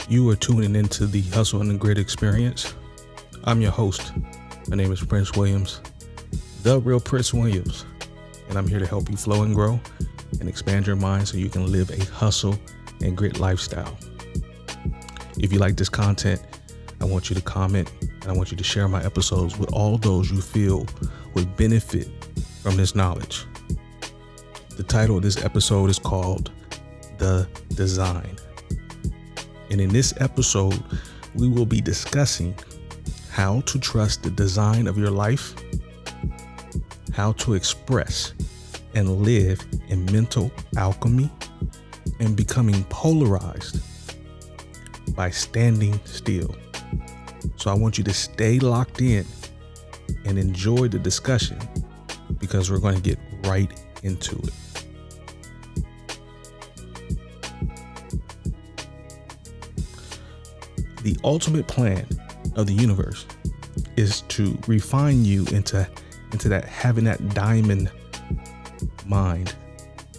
You are tuning into the Hustle and the Grit experience. I'm your host. My name is Prince Williams, the real Prince Williams, and I'm here to help you flow and grow and expand your mind so you can live a hustle and grit lifestyle. If you like this content, I want you to comment and I want you to share my episodes with all those you feel would benefit from this knowledge. The title of this episode is called The Design. And in this episode, we will be discussing how to trust the design of your life, how to express and live in mental alchemy, and becoming polarized by standing still. So I want you to stay locked in and enjoy the discussion because we're going to get right into it. The ultimate plan of the universe is to refine you into that having that diamond mind,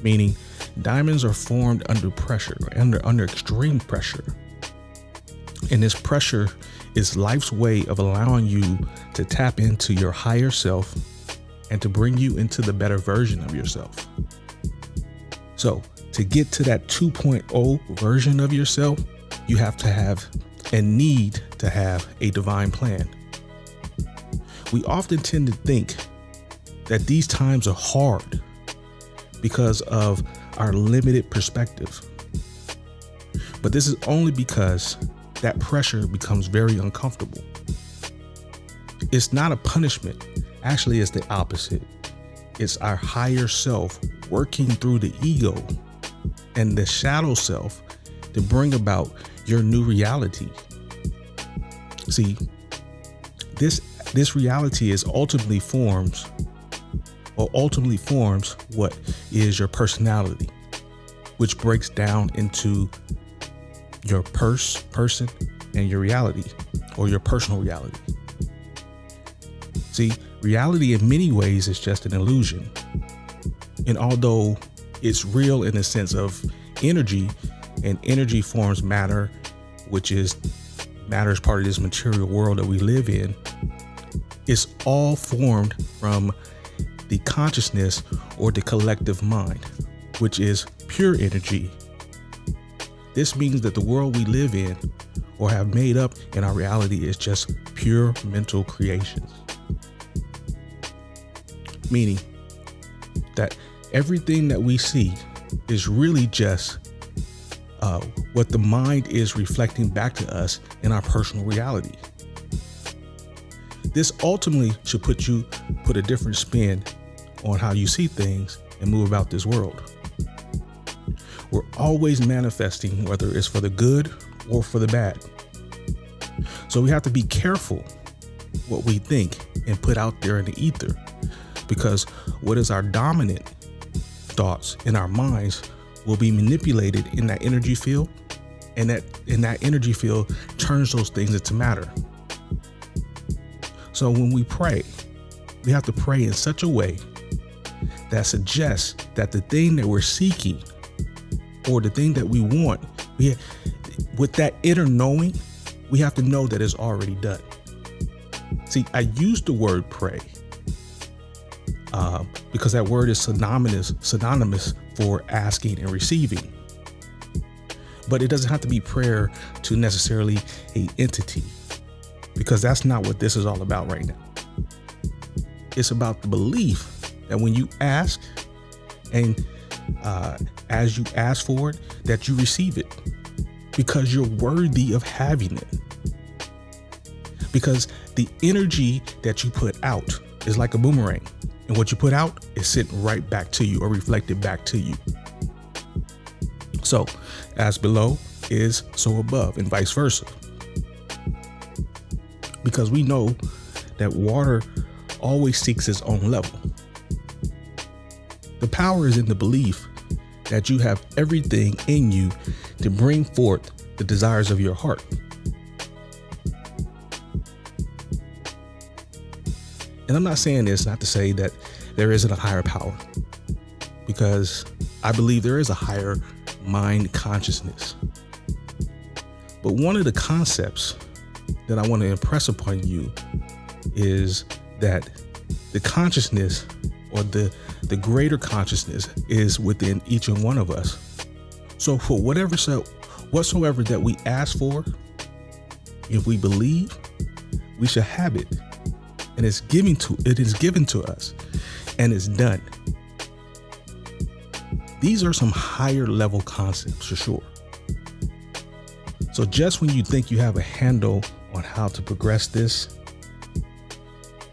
meaning diamonds are formed under pressure, under extreme pressure. And this pressure is life's way of allowing you to tap into your higher self and to bring you into the better version of yourself. So to get to that 2.0 version of yourself, you have to have and need to have a divine plan. We often tend to think that these times are hard because of our limited perspective. But this is only because that pressure becomes very uncomfortable. It's not a punishment. Actually, it's the opposite. It's our higher self working through the ego and the shadow self to bring about your new reality. See, this reality is ultimately forms what is your personality, which breaks down into your person and your reality, or your personal reality. See, reality in many ways is just an illusion. And although it's real in the sense of energy, and energy forms matter, which is matter is part of this material world that we live in, it's all formed from the consciousness or the collective mind, which is pure energy. This means that the world we live in or have made up in our reality is just pure mental creations. Meaning that everything that we see is really just what the mind is reflecting back to us in our personal reality. This ultimately should put a different spin on how you see things and move about this world. We're always manifesting, whether it's for the good or for the bad. So we have to be careful what we think and put out there in the ether, because what is our dominant thoughts in our minds will be manipulated in that energy field, and that energy field turns those things into matter. So when we pray, we have to pray in such a way that suggests that the thing that we're seeking or the thing that we want, with that inner knowing, we have to know that it's already done. See, I use the word pray because that word is synonymous for asking and receiving. But it doesn't have to be prayer to necessarily an entity, because that's not what this is all about right now. It's about the belief that when you ask and as you ask for it, that you receive it because you're worthy of having it. Because the energy that you put out is like a boomerang, and what you put out is sent right back to you or reflected back to you. So as below is so above, and vice versa. Because we know that water always seeks its own level. The power is in the belief that you have everything in you to bring forth the desires of your heart. And I'm not saying this not to say that there isn't a higher power, because I believe there is a higher mind consciousness. But one of the concepts that I want to impress upon you is that the consciousness, or the greater consciousness, is within each and one of us. So for whatsoever that we ask for, if we believe, we shall have it. And it is given to us, and it's done. These are some higher level concepts for sure. So just when you think you have a handle on how to progress this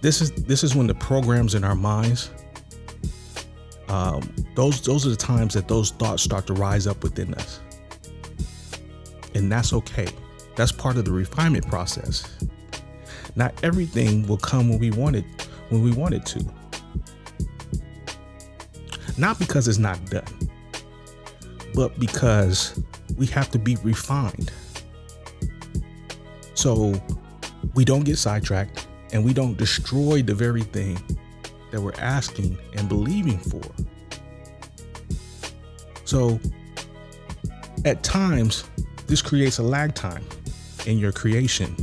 is when the programs in our minds, those are the times that those thoughts start to rise up within us. And that's okay. That's part of the refinement process. Not everything will come when we want it to. Not because it's not done, but because we have to be refined. So we don't get sidetracked and we don't destroy the very thing that we're asking and believing for. So at times, this creates a lag time in your creation.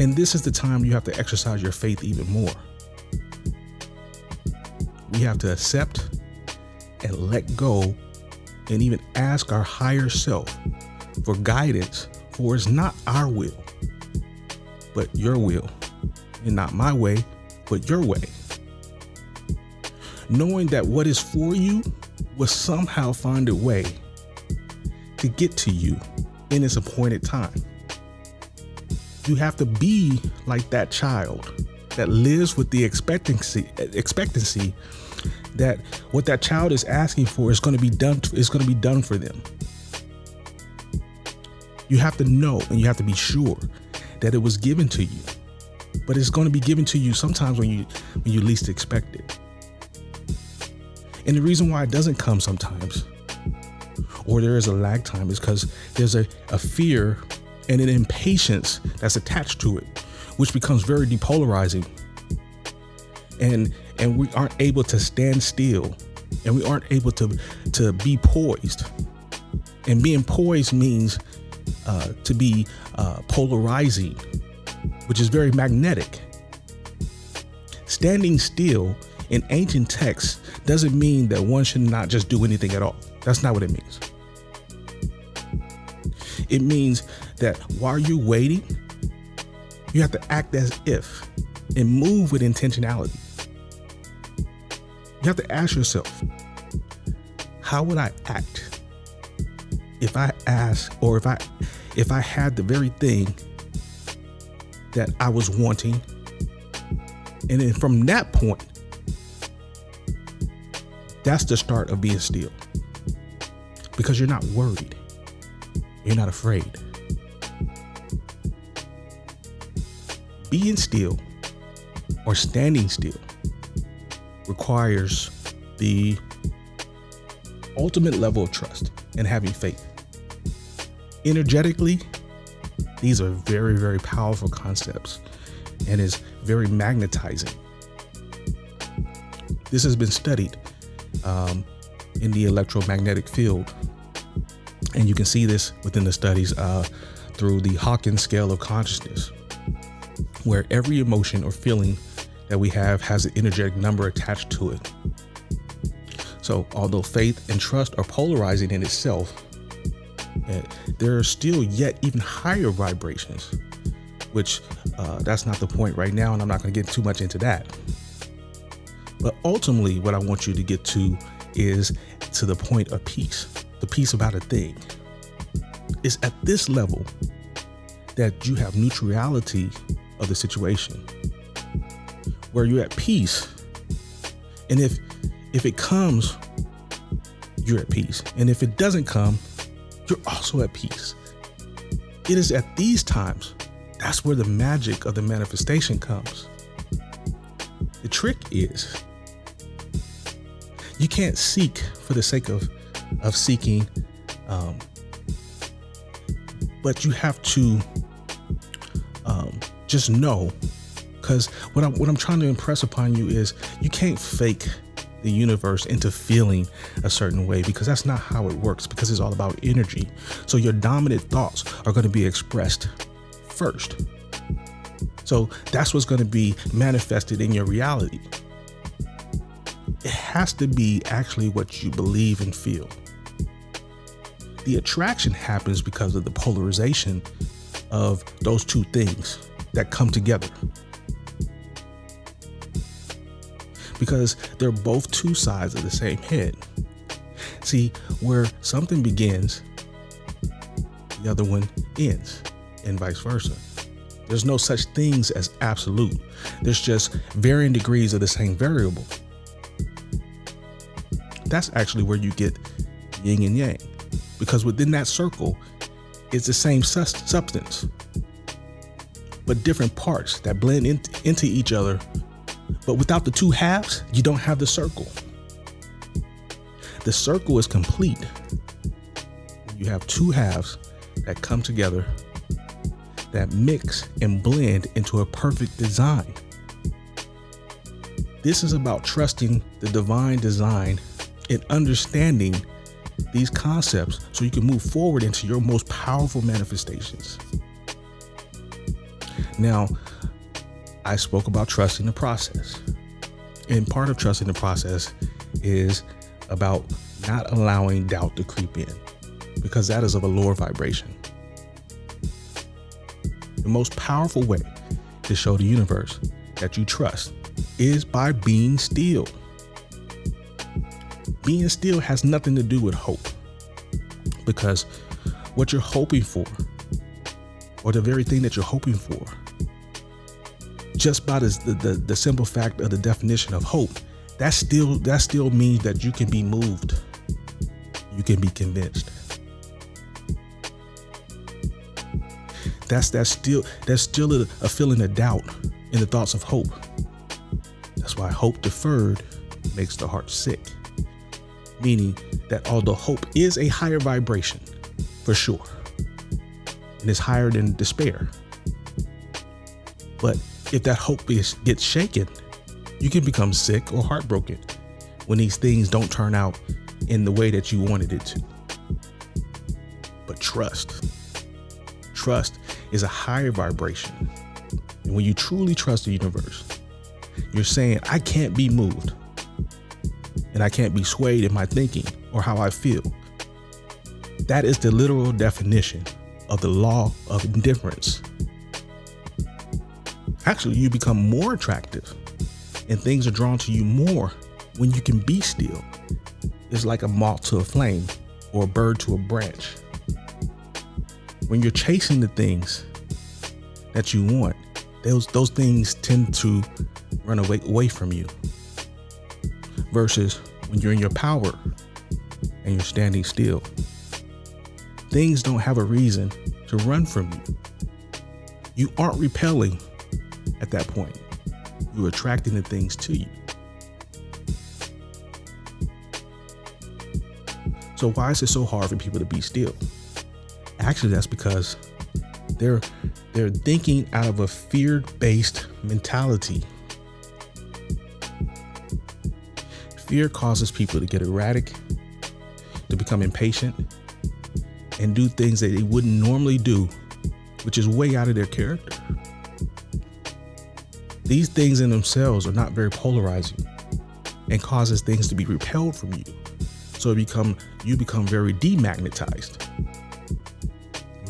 And this is the time you have to exercise your faith even more. We have to accept and let go and even ask our higher self for guidance, for it's not our will, but your will, and not my way, but your way. Knowing that what is for you will somehow find a way to get to you in its appointed time. You have to be like that child that lives with the expectancy that what that child is asking for is going to be done for them. You have to know, and you have to be sure that it was given to you, but it's going to be given to you sometimes when you least expect it. And the reason why it doesn't come sometimes, or there is a lag time, is because there's a fear and an impatience that's attached to it, which becomes very depolarizing. And we aren't able to stand still, and we aren't able to be poised. And being poised means to be polarizing, which is very magnetic. Standing still in ancient texts doesn't mean that one should not just do anything at all. That's not what it means. It means that while you're waiting, you have to act as if and move with intentionality. You have to ask yourself, how would I act if I asked, or if I had the very thing that I was wanting? And then from that point, that's the start of being still, because you're not worried. You're not afraid. Being still or standing still requires the ultimate level of trust and having faith. Energetically, these are very, very powerful concepts, and is very magnetizing. This has been studied in the electromagnetic field, and you can see this within the studies through the Hawkins scale of consciousness, where every emotion or feeling that we have has an energetic number attached to it. So although faith and trust are polarizing in itself, there are still yet even higher vibrations, which that's not the point right now, and I'm not going to get too much into that. But ultimately, what I want you to get to is to the point of peace, the peace about a thing. It's at this level that you have neutrality of the situation, where you're at peace. And if it comes, you're at peace. And if it doesn't come, you're also at peace. It is at these times, that's where the magic of the manifestation comes. The trick is, you can't seek for the sake of seeking, but you have to just know, because what I'm trying to impress upon you is, you can't fake the universe into feeling a certain way, because that's not how it works, because it's all about energy. So your dominant thoughts are going to be expressed first. So that's what's going to be manifested in your reality. It has to be actually what you believe and feel. The attraction happens because of the polarization of those two things that come together. Because they're both two sides of the same head. See, where something begins, the other one ends, and vice versa. There's no such things as absolute. There's just varying degrees of the same variable. That's actually where you get yin and yang, because within that circle, it's the same substance, but different parts that blend into each other. But without the two halves, you don't have the circle. The circle is complete when you have two halves that come together, that mix and blend into a perfect design. This is about trusting the divine design and understanding these concepts so you can move forward into your most powerful manifestations. Now, I spoke about trusting the process. And part of trusting the process is about not allowing doubt to creep in, because that is of a lower vibration. The most powerful way to show the universe that you trust is by being still. Being still has nothing to do with hope, because what you're hoping for, or the very thing that you're hoping for, just by the simple fact of the definition of hope, that still means that you can be moved, you can be convinced. That's still a feeling of doubt in the thoughts of hope. That's why hope deferred makes the heart sick. Meaning that although hope is a higher vibration, for sure, and it's higher than despair, but if that hope gets shaken, you can become sick or heartbroken when these things don't turn out in the way that you wanted it to. But trust is a higher vibration. And when you truly trust the universe, you're saying, I can't be moved, and I can't be swayed in my thinking or how I feel. That is the literal definition of the law of indifference. Actually, you become more attractive and things are drawn to you more when you can be still. It's like a moth to a flame or a bird to a branch. When you're chasing the things that you want, those things tend to run away from you. Versus when you're in your power and you're standing still, things don't have a reason to run from you. You aren't repelling at that point. You're attracting the things to you. So why is it so hard for people to be still? Actually, that's because they're thinking out of a fear-based mentality. Fear causes people to get erratic, to become impatient, and do things that they wouldn't normally do, which is way out of their character. These things in themselves are not very polarizing and causes things to be repelled from you. So you become very demagnetized.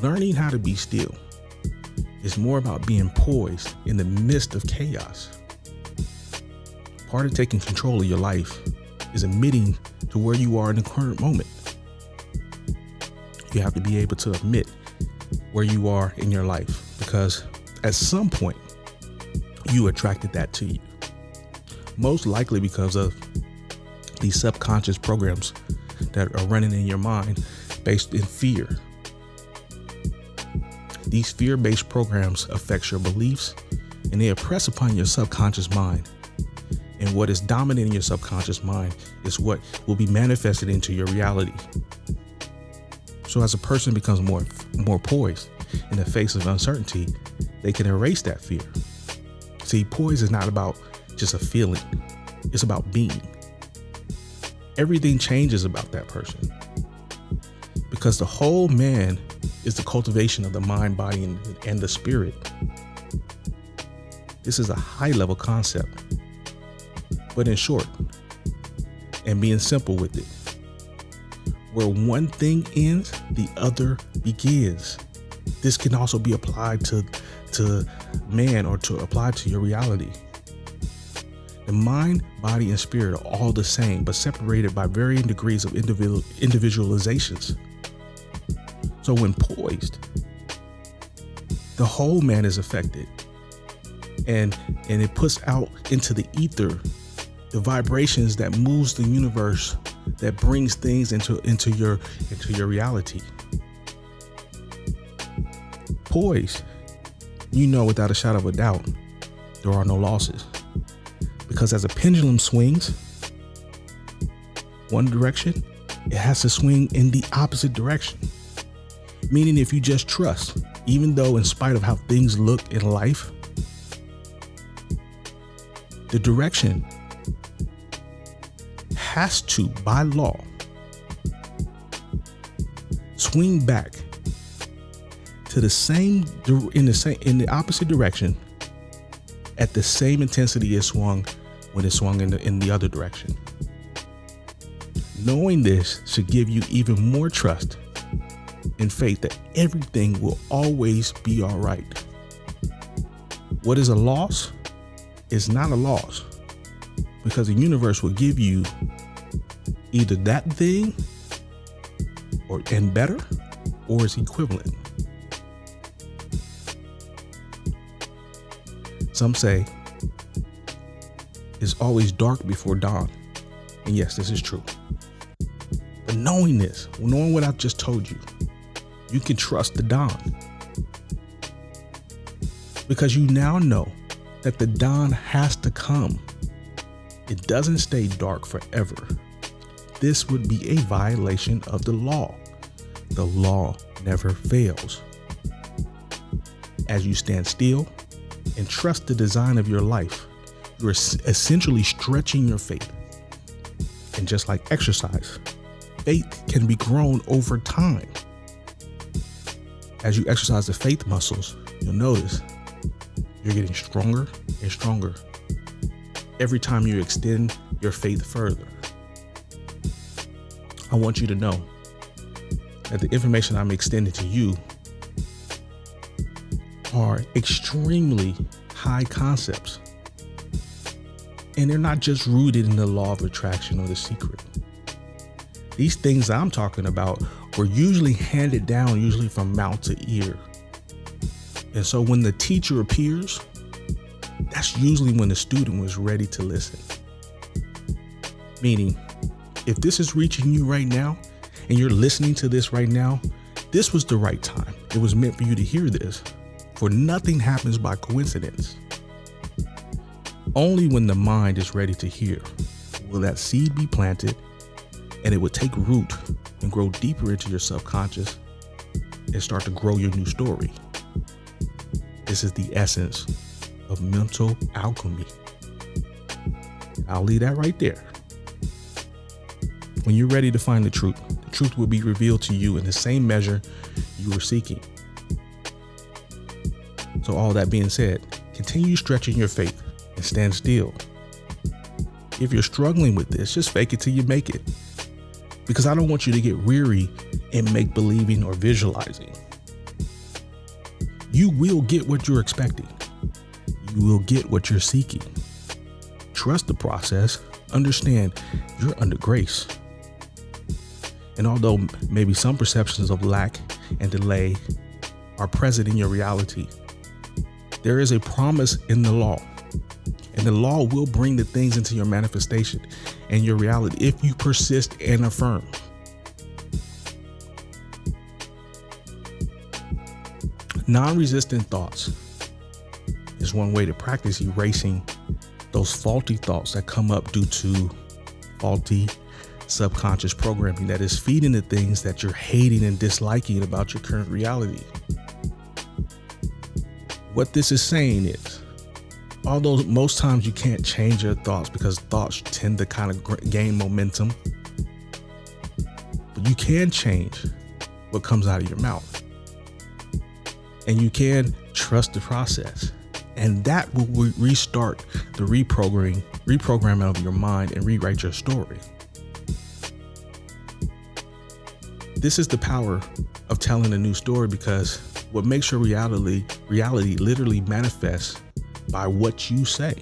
Learning how to be still is more about being poised in the midst of chaos. Part of taking control of your life is admitting to where you are in the current moment. You have to be able to admit where you are in your life, because at some point you attracted that to you. Most likely because of these subconscious programs that are running in your mind based in fear. These fear-based programs affect your beliefs, and they impress upon your subconscious mind. And what is dominating your subconscious mind is what will be manifested into your reality. So as a person becomes more poised in the face of uncertainty, they can erase that fear. See, poise is not about just a feeling. It's about being. everything changes about that person. Because the whole man is the cultivation of the mind, body, and the spirit. This is a high level concept, but in short, and being simple with it, where one thing ends, the other begins. This can also be applied to man, or to apply to your reality. The mind, body, and spirit are all the same, but separated by varying degrees of individualizations. So when poised, the whole man is affected, and it puts out into the ether the vibrations that moves the universe, that brings things into your reality. Poised, you know without a shadow of a doubt, there are no losses. Because as a pendulum swings one direction, it has to swing in the opposite direction. Meaning if you just trust, even though in spite of how things look in life, the direction has to, by law, swing back to the same in the opposite direction at the same intensity it swung when it swung in the other direction. Knowing this should give you even more trust and faith that everything will always be all right. What is a loss is not a loss, because the universe will give you either that thing and better, or its equivalent. Some say it's always dark before dawn. And yes, this is true. But knowing this, knowing what I just told you, you can trust the dawn. Because you now know that the dawn has to come. It doesn't stay dark forever. This would be a violation of the law. The law never fails. As you stand still and trust the design of your life, you're essentially stretching your faith. And just like exercise, faith can be grown over time. As you exercise the faith muscles, you'll notice you're getting stronger and stronger every time you extend your faith further. I want you to know that the information I'm extending to you are extremely high concepts. And they're not just rooted in the law of attraction or the secret. These things I'm talking about were usually handed down, usually from mouth to ear. And so when the teacher appears, that's usually when the student was ready to listen. Meaning, if this is reaching you right now, and you're listening to this right now, this was the right time. It was meant for you to hear this, for nothing happens by coincidence. Only when the mind is ready to hear will that seed be planted, and it would take root and grow deeper into your subconscious and start to grow your new story. This is the essence of mental alchemy. I'll leave that right there. When you're ready to find the truth will be revealed to you in the same measure you were seeking. So all that being said, continue stretching your faith and stand still. If you're struggling with this, just fake it till you make it. Because I don't want you to get weary in make believing or visualizing. You will get what you're expecting. You will get what you're seeking. Trust the process. Understand you're under grace. And although maybe some perceptions of lack and delay are present in your reality, there is a promise in the law. And the law will bring the things into your manifestation and your reality if you persist and affirm. Non-resistant thoughts is one way to practice erasing those faulty thoughts that come up due to faulty subconscious programming that is feeding the things that you're hating and disliking about your current reality. What this is saying is, although most times you can't change your thoughts because thoughts tend to kind of gain momentum But you can change what comes out of your mouth. And you can trust the process. And that will restart the reprogramming of your mind and rewrite your story. This is the power of telling a new story, because what makes your reality literally manifests by what you say.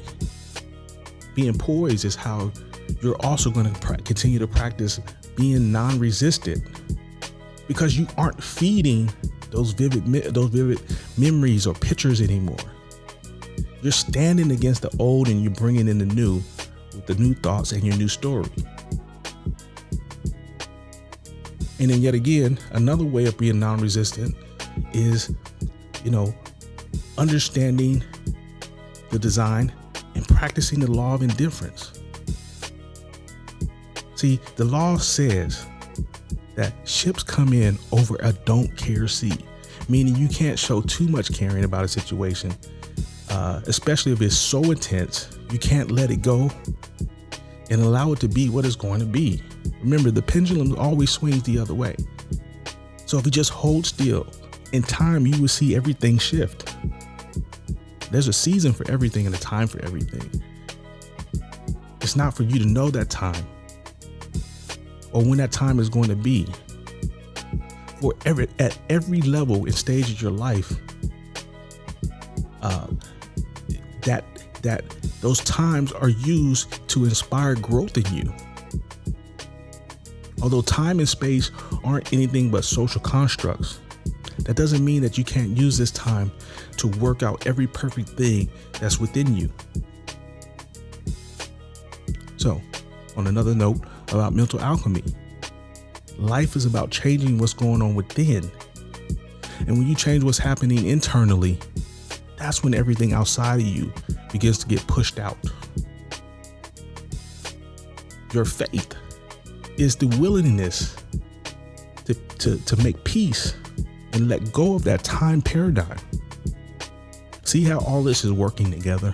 Being poised is how you're also going to continue to practice being non-resistant, because you aren't feeding those vivid memories or pictures anymore. You're standing against the old and you're bringing in the new with the new thoughts and your new story. And then yet again, another way of being non-resistant is, understanding the design and practicing the law of indifference. See, the law says that ships come in over a don't care sea, meaning you can't show too much caring about a situation, especially if it's so intense. You can't let it go and allow it to be what it's going to be. Remember, the pendulum always swings the other way. So if you just hold still, in time, you will see everything shift. There's a season for everything and a time for everything. It's not for you to know that time or when that time is going to be. At every level and stage of your life, that those times are used to inspire growth in you. Although time and space aren't anything but social constructs, that doesn't mean that you can't use this time to work out every perfect thing that's within you. So, on another note about mental alchemy, life is about changing what's going on within. And when you change what's happening internally, that's when everything outside of you begins to get pushed out. Your faith is the willingness to make peace and let go of that time paradigm. See how all this is working together?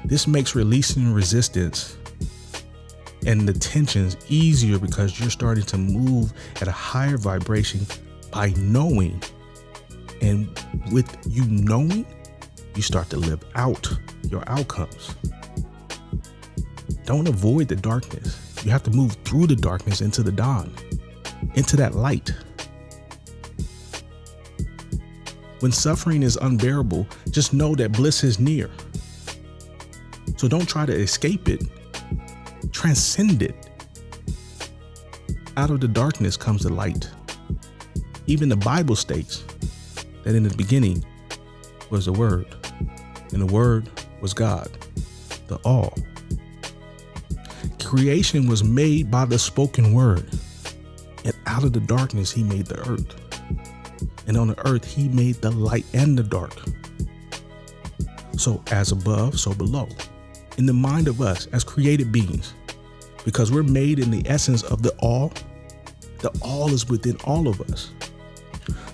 This makes releasing resistance and the tensions easier, because you're starting to move at a higher vibration by knowing. And with you knowing, you start to live out your outcomes. Don't avoid the darkness. You have to move through the darkness into the dawn, into that light. When suffering is unbearable, just know that bliss is near. So don't try to escape it. Transcend it. Out of the darkness comes the light. Even the Bible states that in the beginning was the Word, and the Word was God, the All. Creation was made by the spoken word, and out of the darkness he made the earth, and on the earth he made the light and the dark. So as above, so below, in the mind of us as created beings, because we're made in the essence of the all is within all of us.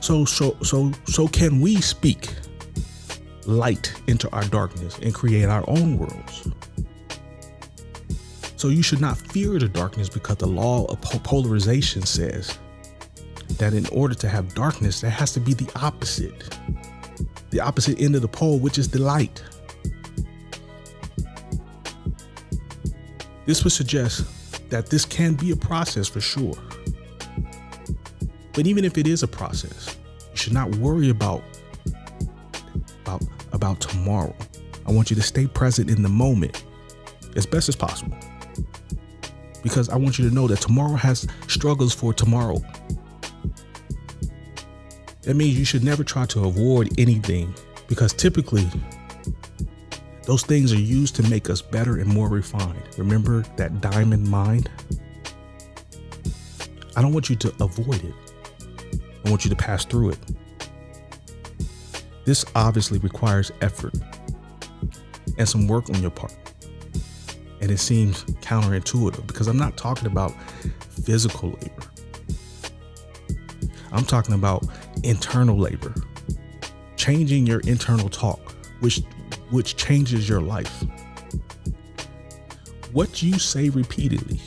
So can we speak light into our darkness and create our own worlds? So you should not fear the darkness, because the law of polarization says that in order to have darkness, there has to be the opposite end of the pole, which is the light. This would suggest that this can be a process for sure. But even if it is a process, you should not worry about tomorrow. I want you to stay present in the moment as best as possible, because I want you to know that tomorrow has struggles for tomorrow. That means you should never try to avoid anything, because typically those things are used to make us better and more refined. Remember that diamond mind? I don't want you to avoid it. I want you to pass through it. This obviously requires effort and some work on your part. And it seems counterintuitive, because I'm not talking about physical labor. I'm talking about internal labor, changing your internal talk, which changes your life. What you say repeatedly,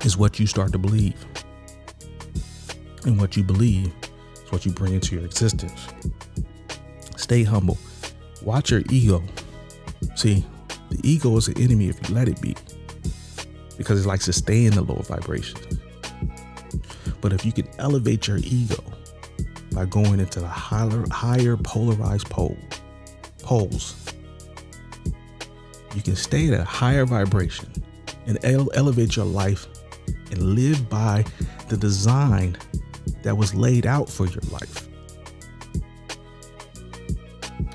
is what you start to believe. And what you believe is what you bring into your existence. Stay humble. Watch your ego. See, the ego is an enemy if you let it be, because it likes to stay in the lower vibrations. But if you can elevate your ego by going into the higher polarized poles, you can stay at a higher vibration and elevate your life and live by the design that was laid out for your life.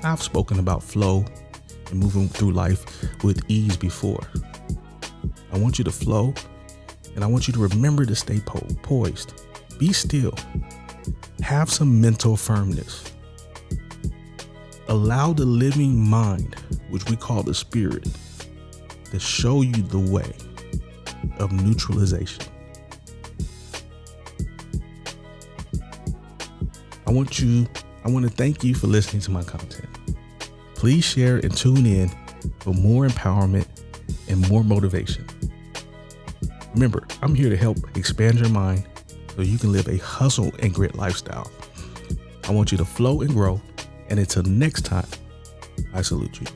I've spoken about flow and moving through life with ease before. I want you to flow, and I want you to remember to stay poised. Be still. Have some mental firmness. Allow the living mind, which we call the spirit, to show you the way of neutralization. I want to thank you for listening to my content. Please share and tune in for more empowerment and more motivation. Remember, I'm here to help expand your mind so you can live a hustle and grit lifestyle. I want you to flow and grow. And until next time, I salute you.